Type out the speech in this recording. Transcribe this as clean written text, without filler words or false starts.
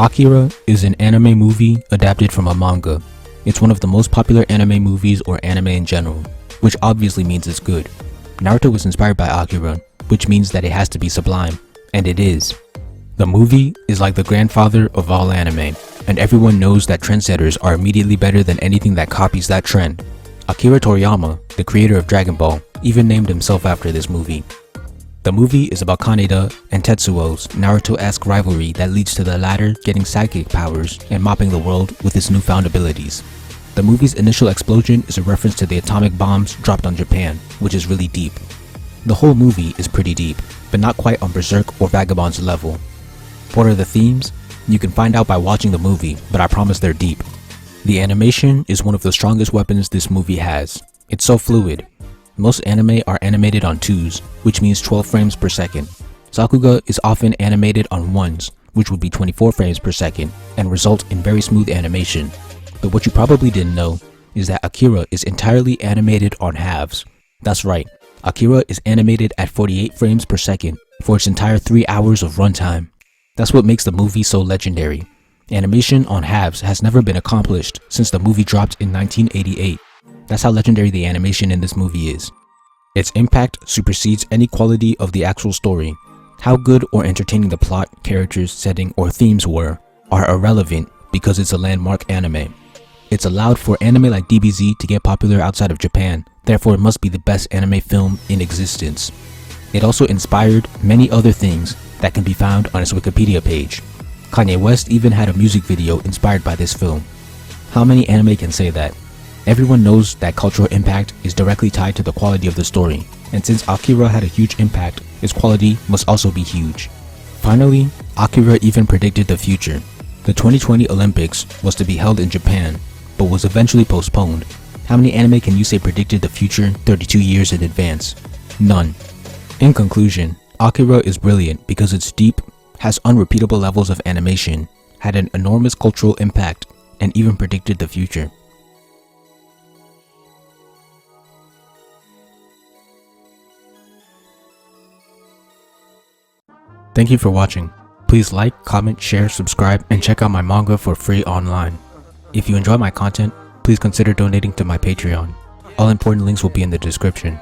Akira is an anime movie adapted from a manga. It's one of the most popular anime movies or anime in general, which obviously means it's good. Naruto was inspired by Akira, which means that it has to be sublime, and it is. The movie is like the grandfather of all anime, and everyone knows that trendsetters are immediately better than anything that copies that trend. Akira Toriyama, the creator of Dragon Ball, even named himself after this movie. The movie is about Kaneda and Tetsuo's Naruto-esque rivalry that leads to the latter getting psychic powers and mopping the world with his newfound abilities. The movie's initial explosion is a reference to the atomic bombs dropped on Japan, which is really deep. The whole movie is pretty deep, but not quite on Berserk or Vagabond's level. What are the themes? You can find out by watching the movie, but I promise they're deep. The animation is one of the strongest weapons this movie has. It's so fluid. Most anime are animated on 2s, which means 12 frames per second. Sakuga is often animated on 1s, which would be 24 frames per second, and result in very smooth animation. But what you probably didn't know is that Akira is entirely animated on halves. That's right, Akira is animated at 48 frames per second for its entire 3 hours of runtime. That's what makes the movie so legendary. Animation on halves has never been accomplished since the movie dropped in 1988. That's how legendary the animation in this movie is. Its impact supersedes any quality of the actual story. How good or entertaining the plot, characters, setting, or themes were are irrelevant because it's a landmark anime. It's allowed for anime like DBZ to get popular outside of Japan, therefore it must be the best anime film in existence. It also inspired many other things that can be found on its Wikipedia page. Kanye West even had a music video inspired by this film. How many anime can say that? Everyone knows that cultural impact is directly tied to the quality of the story, and since Akira had a huge impact, its quality must also be huge. Finally, Akira even predicted the future. The 2020 Olympics was to be held in Japan, but was eventually postponed. How many anime can you say predicted the future 32 years in advance? None. In conclusion, Akira is brilliant because it's deep, has unrepeatable levels of animation, had an enormous cultural impact, and even predicted the future. Thank you for watching. Please like, comment, share, subscribe, and check out my manga for free online. If you enjoy my content, please consider donating to my Patreon. All important links will be in the description.